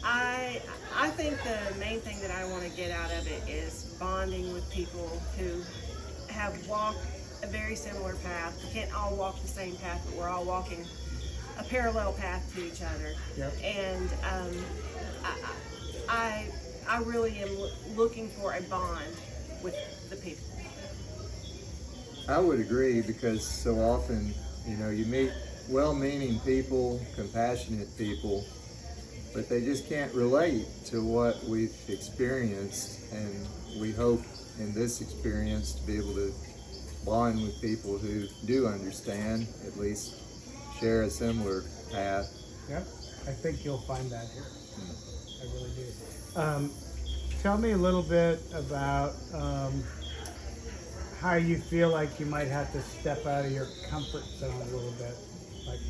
I I think the main thing that I want to get out of it is bonding with people who have walked a very similar path. We can't all walk the same path, but we're all walking a parallel path to each other. Yep. And I, I really am looking for a bond with the people. I would agree, because so often, you meet well-meaning people, compassionate people, but they just can't relate to what we've experienced. And we hope in this experience to be able to bond with people who do understand, at least share a similar path. Yep, I think you'll find that here. I really do. Tell me a little bit about how you feel like you might have to step out of your comfort zone a little bit. Like,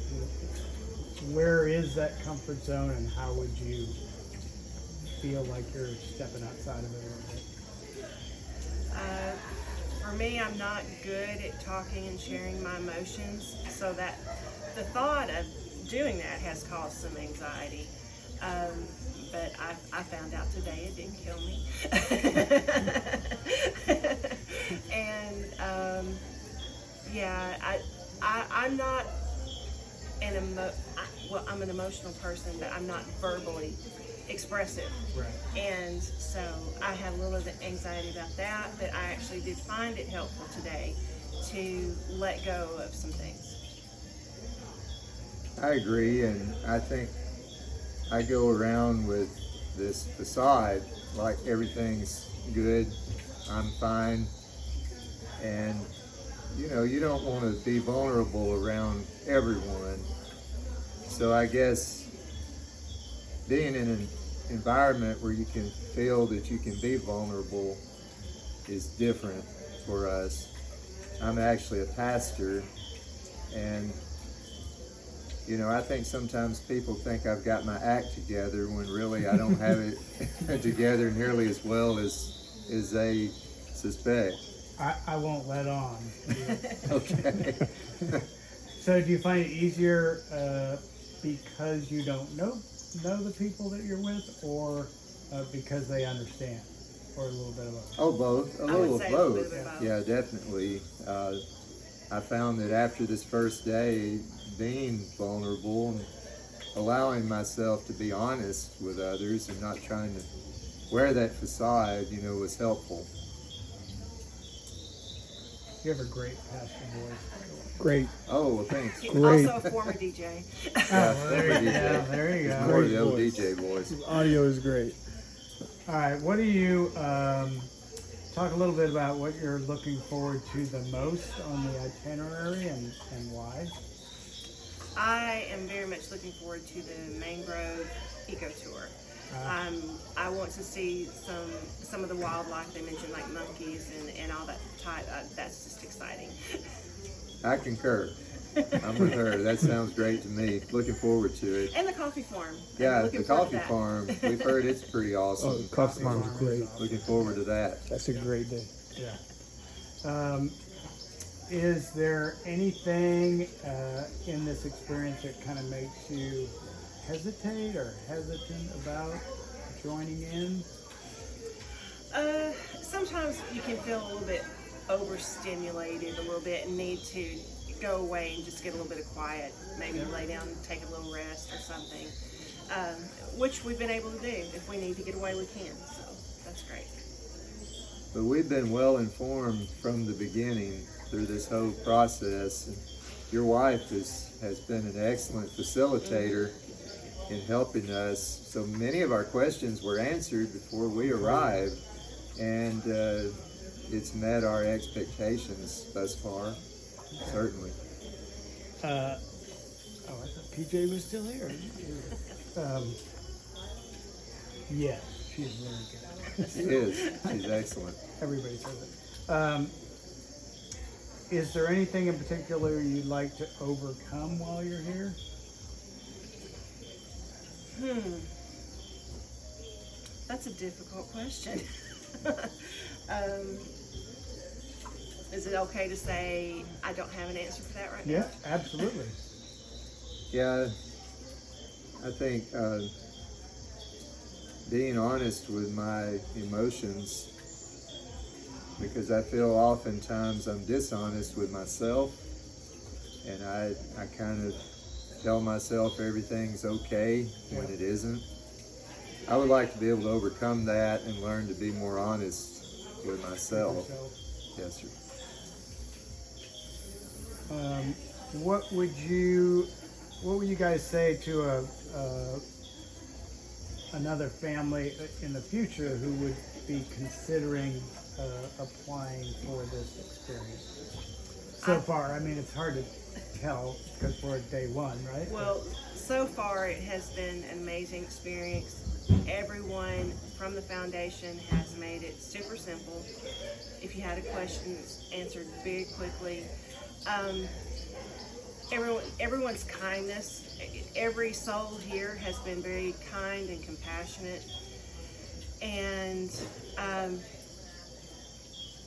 where is that comfort zone, and how would you feel like you're stepping outside of it a little bit? For me, I'm not good at talking and sharing my emotions, so that the thought of doing that has caused some anxiety. But I found out today it didn't kill me. And yeah, I'm not I'm an emotional person, but I'm not verbally expressive. Right. And so I had a little bit of anxiety about that, but I actually did find it helpful today to let go of some things. I agree, and I think I go around with this facade like everything's good, I'm fine, and you don't want to be vulnerable around everyone. So I guess being in an environment where you can feel that you can be vulnerable is different for us. I'm actually a pastor, and I think sometimes people think I've got my act together when really I don't have it together nearly as well as they suspect. I won't let on. Okay. So do you find it easier because you don't know the people that you're with, or because they understand, or a little bit of both? Oh, both. A I little would of say a little both. bit of both. Yeah, definitely. I found that after this first day, being vulnerable and allowing myself to be honest with others and not trying to wear that facade, was helpful. You have a great pastor voice. Great. Oh, well, thanks. He's Great. also a former DJ. Oh, there you DJ. go. There you More go. of the old voice. DJ voice. His audio is great. All right. What do you talk a little bit about what you're looking forward to the most on the itinerary, and why? I am very much looking forward to the Mangrove Eco Tour. I want to see some of the wildlife they mentioned, like monkeys and all that type. That's just exciting. I concur. I'm with her. That sounds great to me. Looking forward to it. And the coffee farm. I'm Yeah, looking the forward coffee to that. farm. We've heard it's pretty awesome. Oh, the coffee farm is great. Looking forward to that. That's a great day. Yeah. Is there anything in this experience that kind of makes you hesitate or hesitant about joining in? Sometimes you can feel a little bit overstimulated a little bit and need to go away and just get a little bit of quiet. Maybe lay down and take a little rest or something, which we've been able to do. If we need to get away, we can. So that's great. But we've been well informed from the beginning through this whole process. And your wife has been an excellent facilitator in helping us. So many of our questions were answered before we arrived, and it's met our expectations thus far, certainly. I thought PJ was still here. Yes, she's really good. She is. She's excellent. Everybody says it. Is there anything in particular you'd like to overcome while you're here? That's a difficult question. Is it okay to say I don't have an answer for that right now? Yeah, absolutely. Yeah, I think being honest with my emotions, because I feel oftentimes I'm dishonest with myself, and I kind of tell myself everything's okay when it isn't. I would like to be able to overcome that and learn to be more honest with myself. Yes, sir. What would you guys say to another family in the future who would be considering applying for this experience? So far, I mean, it's hard to tell because we're at day one, right? Well, so far it has been an amazing experience. Everyone from the foundation has made it super simple. If you had a question, it's answered very quickly. Everyone's kindness, every soul here has been very kind and compassionate, and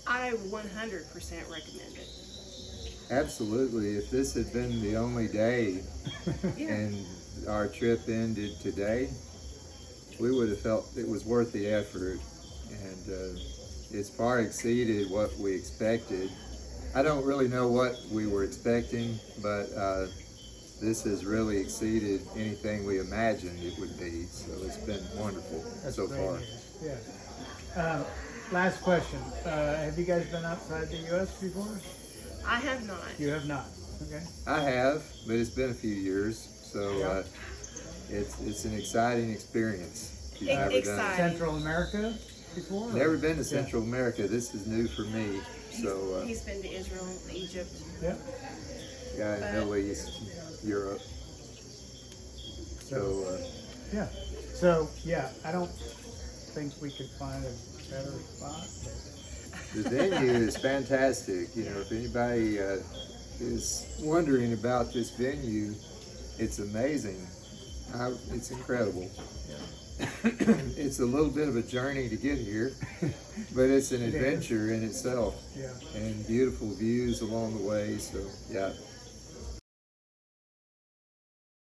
I 100% recommend it. Absolutely. If this had been the only day Yeah. and our trip ended today, we would have felt it was worth the effort, and it's far exceeded what we expected. I don't really know what we were expecting, but this has really exceeded anything we imagined it would be, so it's been wonderful so great far. news. Yeah. Last question. Have you guys been outside the U.S. before? I have not. You have not. Okay. I have, but it's been a few years, so Yeah. it's an exciting experience. If you've never done it. Exciting. Central America before? or- Never been to Central America. This is new for me. So He's been to Israel, Egypt. Yeah. yeah, Middle East, Europe. So Yeah. So yeah, I don't think we could find a better spot. the venue is fantastic. You know, if anybody is wondering about this venue, it's amazing. It's incredible. It's a little bit of a journey to get here, but it's an It is. adventure in itself, Yeah. and beautiful views along the way. So yeah,